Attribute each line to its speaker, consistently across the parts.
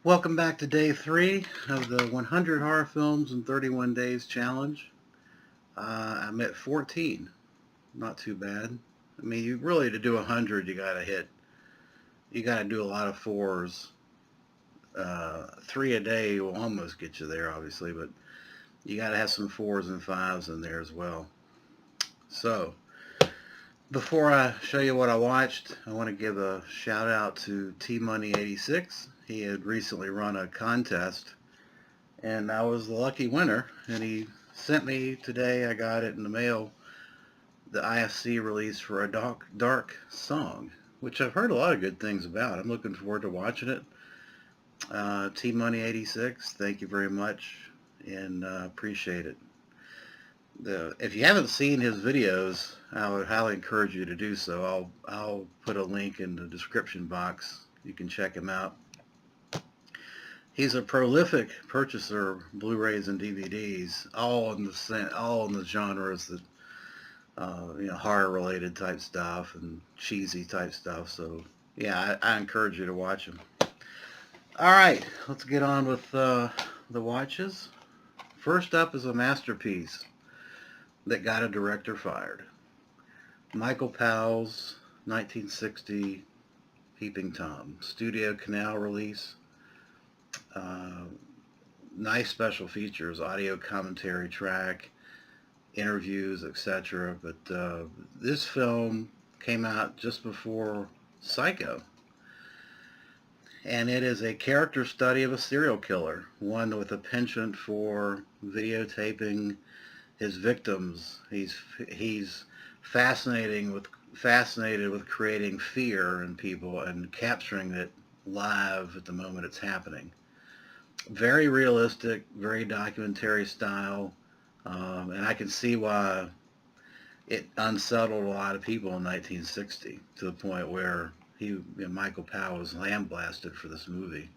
Speaker 1: Welcome back to day 3 of the 100 Horror Films in 31 Days challenge. I'm at 14. Not too bad. I mean, to do 100, you gotta do a lot of fours. 3 a day will almost get you there, obviously, but you gotta have some fours and fives in there as well. So, before I show you what I watched, I want to give a shout out to T-Money86. He had recently run a contest and I was the lucky winner. And he sent me today, I got it in the mail, the IFC release for a dark song, which I've heard a lot of good things about. I'm looking forward to watching it. T-Money86, thank you very much, and appreciate it. If you haven't seen his videos, I would highly encourage you to do so. I'll put a link in the description box. You can check him out. He's a prolific purchaser of Blu-rays and DVDs, all in the genres that horror-related type stuff and cheesy type stuff. So yeah, I encourage you to watch him. All right, let's get on with the watches. First up is a masterpiece that got a director fired. Michael Powell's 1960 Peeping Tom Studio Canal release. Nice special features, audio commentary track, interviews, etc. But this film came out just before Psycho. And it is a character study of a serial killer, one with a penchant for videotaping his victims. He's fascinated with creating fear in people and capturing it live at the moment it's happening. Very realistic, very documentary style, and I can see why it unsettled a lot of people in 1960 to the point where Michael Powell was lambasted for this movie.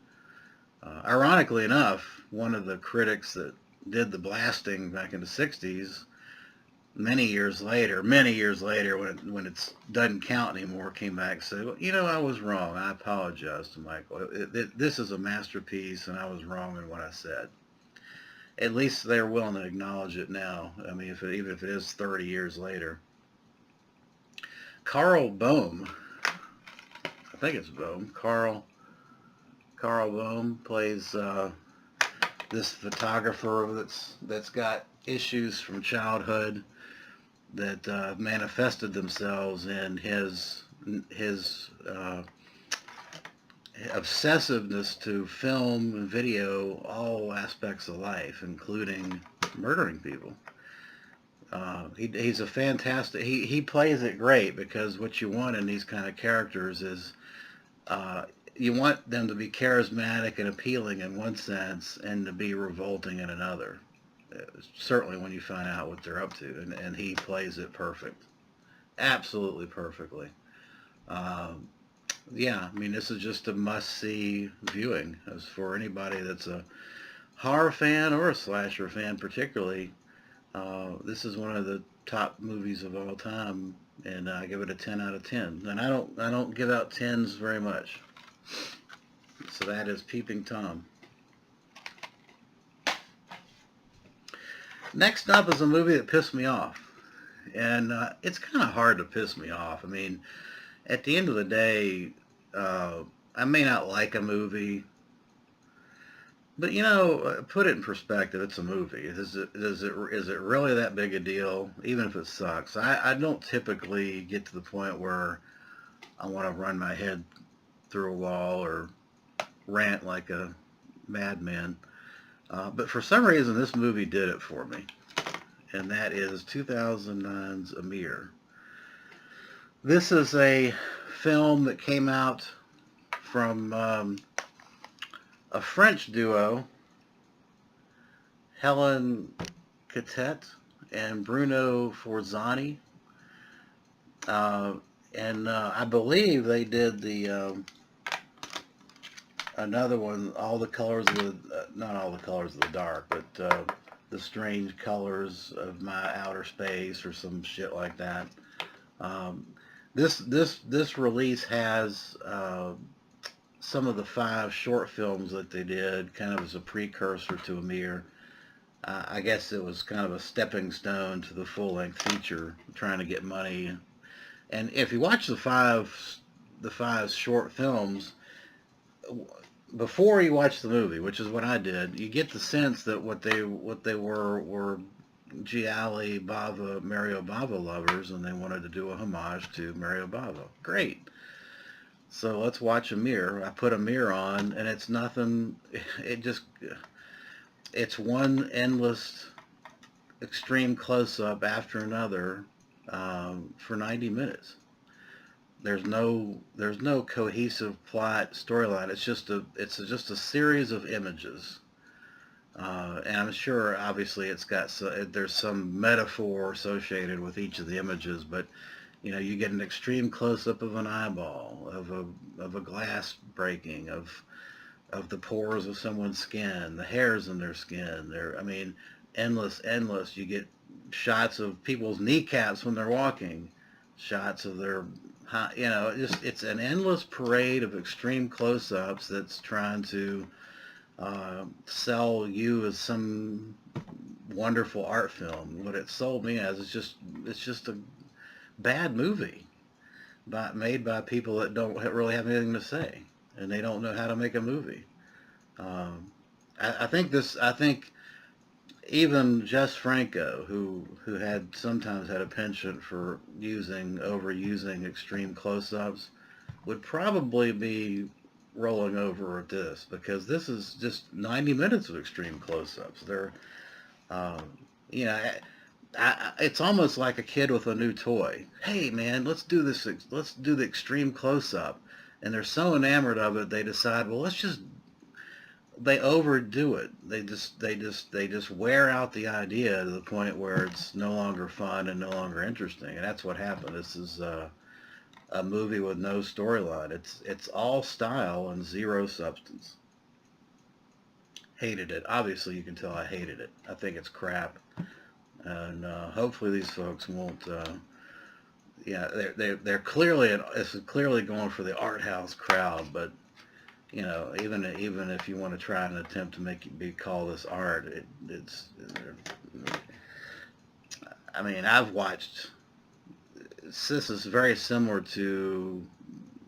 Speaker 1: Ironically enough, one of the critics that did the blasting back in the 60s, many years later, when it doesn't count anymore, came back and said, well, I was wrong. I apologize to Michael. This is a masterpiece, and I was wrong in what I said. At least they're willing to acknowledge it now. I mean, even if it is 30 years later. Carl Bohm, I think it's Bohm. Carl Bohm plays this photographer that's got issues from childhood that manifested themselves in his obsessiveness to film and video all aspects of life, including murdering people. He's a fantastic. He plays it great, because what you want in these kind of characters is you want them to be charismatic and appealing in one sense, and to be revolting in another. Certainly when you find out what they're up to, and he plays it perfect, absolutely perfectly. Yeah, I mean, this is just a must-see viewing as for anybody that's a horror fan or a slasher fan, particularly. This is one of the top movies of all time, and I give it a 10 out of 10. And I don't give out 10s very much. So that is Peeping Tom. Next up is a movie that pissed me off, and it's kind of hard to piss me off. I mean, at the end of the day, I may not like a movie, but put it in perspective. It's a movie. Is it really that big a deal? Even if it sucks, I don't typically get to the point where I want to run my head through a wall or rant like a madman. But for some reason, this movie did it for me, and that is 2009's Amir. This is a film that came out from a French duo, Helen Catet and Bruno Forzani. And I believe they did the another one, all the colors of the, not all the colors of the dark, but the strange colors of my outer space, or some shit like that. This release has some of the 5 short films that they did, kind of as a precursor to Amir. I guess it was kind of a stepping stone to the full-length feature, trying to get money. And if you watch the 5 short films before you watch the movie, which is what I did, you get the sense that what they were Gialli, Bava, Mario Bava lovers, and they wanted to do a homage to Mario Bava. Great. So let's watch Amir. I put Amir on, and it's nothing. It just, it's one endless, extreme close-up after another for 90 minutes. There's no cohesive plot storyline. It's just a series of images. And I'm sure, obviously, there's some metaphor associated with each of the images, but you get an extreme close-up of an eyeball, of a glass breaking, of the pores of someone's skin, the hairs in their skin. I mean, endless. You get shots of people's kneecaps when they're walking, shots of their, it's an endless parade of extreme close-ups that's trying to sell you as some wonderful art film. What it sold me as is it's just a bad movie, made by people that don't really have anything to say, and they don't know how to make a movie. Um, I think even Jess Franco, who had sometimes had a penchant for overusing extreme close-ups, would probably be rolling over at this, because this is just 90 minutes of extreme close-ups. Um, you know, it's almost like a kid with a new toy. Hey, man, let's do this. Let's do the extreme close-up, and they're so enamored of it, they decide, well, they overdo it. They just wear out the idea to the point where it's no longer fun and no longer interesting. And that's what happened. This is a movie with no storyline. It's all style and zero substance. Hated it. Obviously, you can tell I hated it. I think it's crap, and hopefully these folks won't. Yeah, they're clearly it's clearly going for the art house crowd, but even if you want to try and attempt to make it be call this art, it's. I mean, I've watched. This is very similar to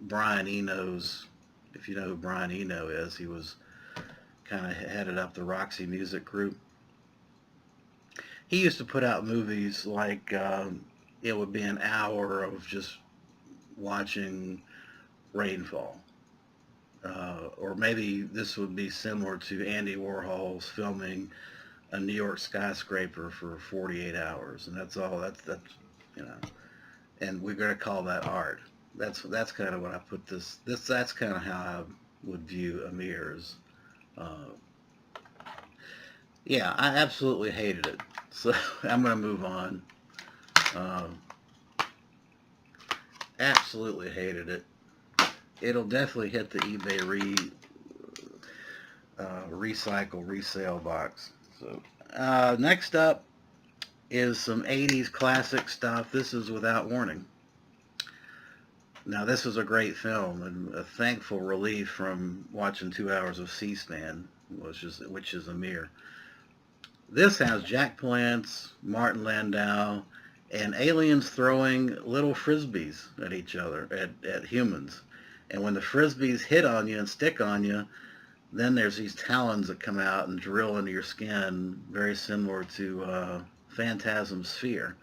Speaker 1: Brian Eno's. If you know who Brian Eno is, he was kind of headed up the Roxy Music Group. He used to put out movies like it would be an hour of just watching rainfall. Or maybe this would be similar to Andy Warhol's filming a New York skyscraper for 48 hours, and that's all. That's you know, and we're going to call that art. That's kind of what I put this. That's kind of how I would view Amir's. Uh, yeah, I absolutely hated it. So I'm going to move on. Um, Absolutely hated it. It'll definitely hit the eBay recycle resale box. So next up is some 80s classic stuff. This is Without Warning. Now, this was a great film and a thankful relief from watching 2 hours of C-SPAN, which is Amir. This has Jack Palance, Martin Landau, and aliens throwing little frisbees at each other, at humans. And when the frisbees hit on you and stick on you, then there's these talons that come out and drill into your skin, very similar to Phantasm Sphere.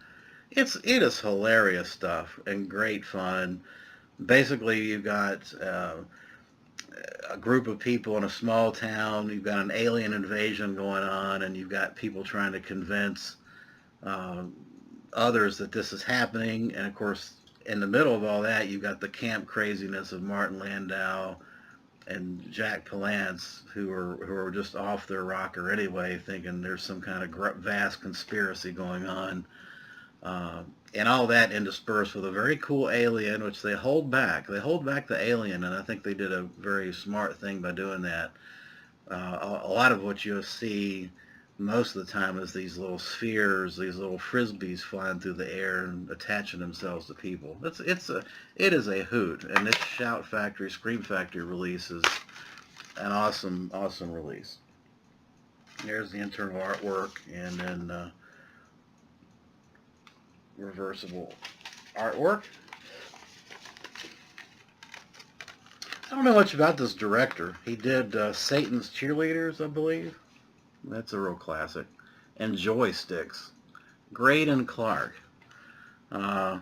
Speaker 1: It is hilarious stuff and great fun. Basically, you've got a group of people in a small town. You've got an alien invasion going on, and you've got people trying to convince uh, others that this is happening. And of course, in the middle of all that, you've got the camp craziness of Martin Landau and Jack Palance, who are just off their rocker anyway, thinking there's some kind of vast conspiracy going on. And all that interspersed with a very cool alien, which they hold back. They hold back the alien, and I think they did a very smart thing by doing that. A lot of what you'll see most of the time is these little spheres, these little frisbees flying through the air and attaching themselves to people. It is a hoot, and this Shout Factory, Scream Factory release is an awesome release. There's the internal artwork, and then reversible artwork. I don't know much about this director. He did Satan's Cheerleaders, I believe. That's a real classic. And Joysticks. Graydon Clark. Uh,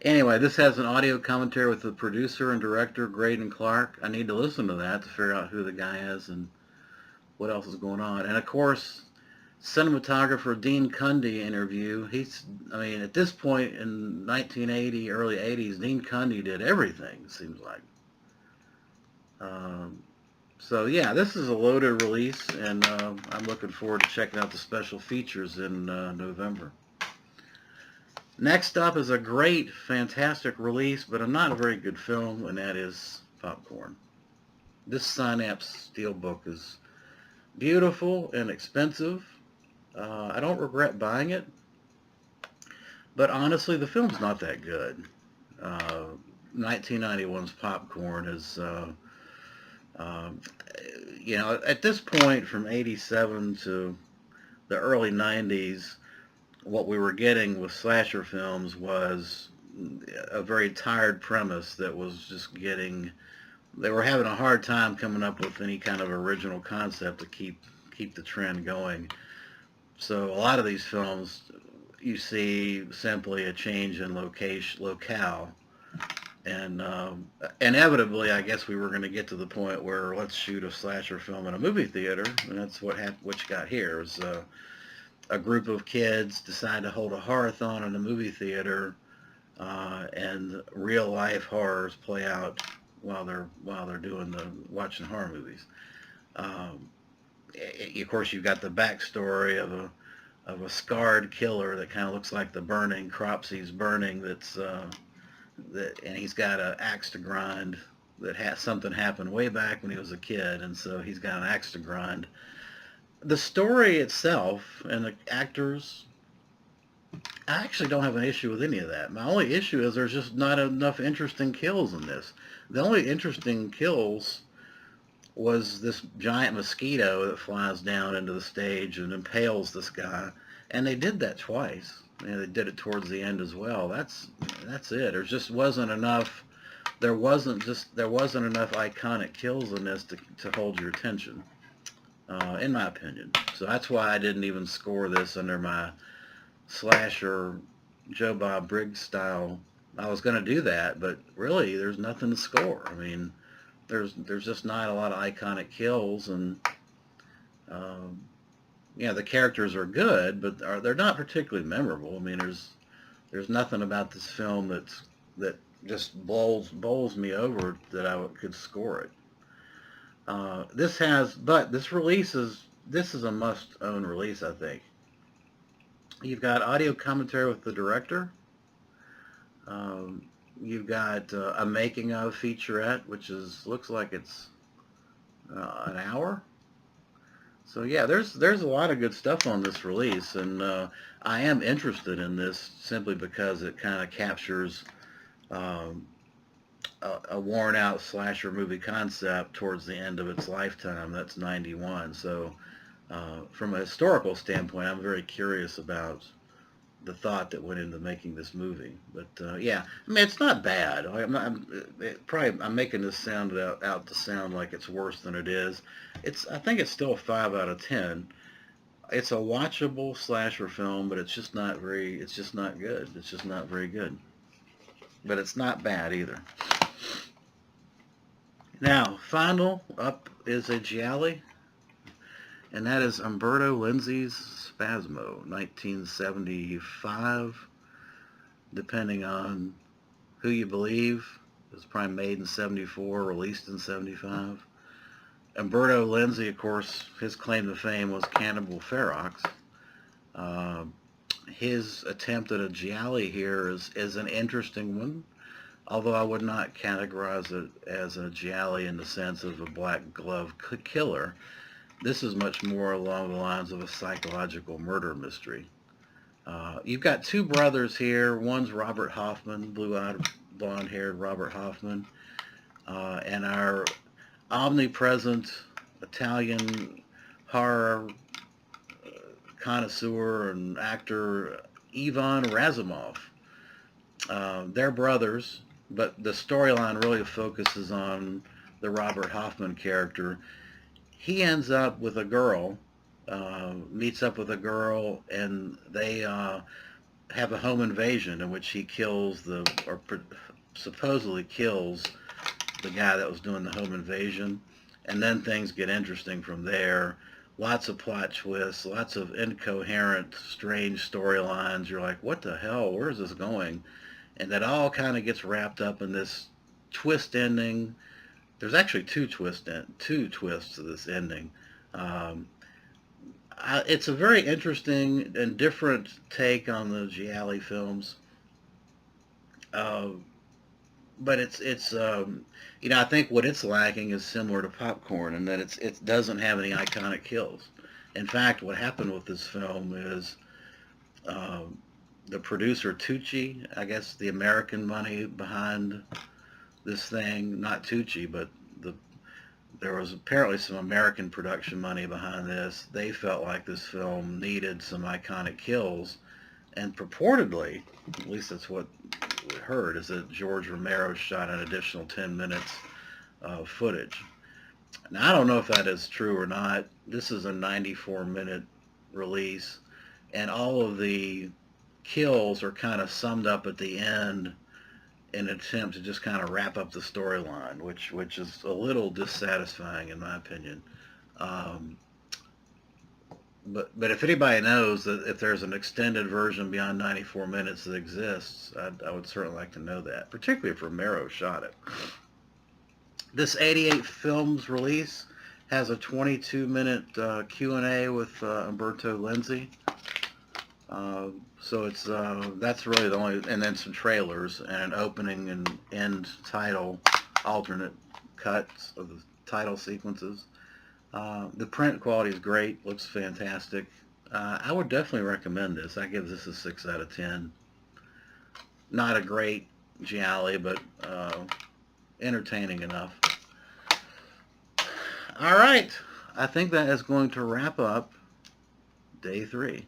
Speaker 1: anyway, this has an audio commentary with the producer and director, Graydon Clark. I need to listen to that to figure out who the guy is and what else is going on. And of course, cinematographer Dean Cundey interview. At this point in 1980, early 80s, Dean Cundey did everything, it seems like. So yeah, this is a loaded release, and I'm looking forward to checking out the special features in November. Next up is a great, fantastic release, but not a very good film, and that is Popcorn. This Synapse Steelbook is beautiful and expensive. I don't regret buying it, but honestly, the film's not that good. 1991's Popcorn is... at this point, from 87 to the early 90s, what we were getting with slasher films was a very tired premise that was just getting... They were having a hard time coming up with any kind of original concept to keep the trend going. So a lot of these films, you see simply a change in locale. And inevitably, I guess we were going to get to the point where let's shoot a slasher film in a movie theater, and that's what you got here. Is a group of kids decide to hold a horror-thon in a movie theater, and real life horrors play out while they're watching horror movies. Of course, you've got the backstory of a scarred killer that kind of looks like the burning Cropsy's Burning. And he's got an axe to grind that has something happened way back when he was a kid, and so he's got an axe to grind. The story itself and the actors, I actually don't have an issue with any of that. My only issue is there's just not enough interesting kills in this. The only interesting kills was this giant mosquito that flies down into the stage and impales this guy, and they did that twice. They did it towards the end as well. That's it. There just wasn't enough. There wasn't enough iconic kills in this to hold your attention, in my opinion. So that's why I didn't even score this under my slasher Joe Bob Briggs style. I was going to do that, but really, there's nothing to score. I mean, there's just not a lot of iconic kills, and the characters are good, but they're not particularly memorable. I mean, there's nothing about this film that just bowls me over that I could score it. This is a must-own release, I think. You've got audio commentary with the director. You've got a making of featurette, which looks like it's an hour. So yeah, there's a lot of good stuff on this release, and I am interested in this simply because it kind of captures a worn-out slasher movie concept towards the end of its lifetime. That's 91. So from a historical standpoint, I'm very curious about the thought that went into making this movie. But yeah, I mean, it's not bad. I'm making this sound out to sound like it's worse than it is. I think it's still a 5 out of 10. It's a watchable slasher film, but it's just not good. It's just not very good. But it's not bad either. Now, final up is a giallo, and that is Umberto Lenzi's Spasmo, 1975, depending on who you believe. It was probably made in 74, released in 75. Umberto Lenzi, of course, his claim to fame was Cannibal Ferox. His attempt at a giallo here is an interesting one, although I would not categorize it as a giallo in the sense of a black glove killer. This is much more along the lines of a psychological murder mystery. You've got two brothers here. One's Robert Hoffman, blue-eyed, blonde-haired Robert Hoffman, and our omnipresent Italian horror connoisseur and actor Ivan Razumov. They're brothers, but the storyline really focuses on the Robert Hoffman character. He ends up with a girl, meets up with a girl, and they have a home invasion in which he kills supposedly kills the guy that was doing the home invasion. And then things get interesting from there. Lots of plot twists, lots of incoherent, strange storylines. You're like, what the hell? Where is this going? And that all kind of gets wrapped up in this twist ending. There's actually two twists to this ending. Um, it's a very interesting and different take on the Gialli films. Uh, but I think what it's lacking is similar to Popcorn in that it doesn't have any iconic kills. In fact, what happened with this film is um, the producer Tucci, I guess the American money behind this thing, not Tucci, but the there was apparently some American production money behind this. They felt like this film needed some iconic kills, and purportedly, at least that's what we heard, is that George Romero shot an additional 10 minutes of footage. Now, I don't know if that is true or not. This is a 94-minute release, and all of the kills are kind of summed up at the end in an attempt to just kind of wrap up the storyline, which is a little dissatisfying in my opinion. Um, but if anybody knows that if there's an extended version beyond 94 minutes that exists, I would certainly like to know that, particularly if Romero shot it. This 88 films release has a 22-minute Q&A with Umberto Lenzi. So that's really the only, and then some trailers and an opening and end title, alternate cuts of the title sequences. The print quality is great, looks fantastic. I would definitely recommend this. I give this a 6 out of 10. Not a great Gialli, but entertaining enough. All right, I think that is going to wrap up day 3.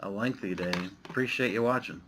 Speaker 1: A lengthy day. Appreciate you watching.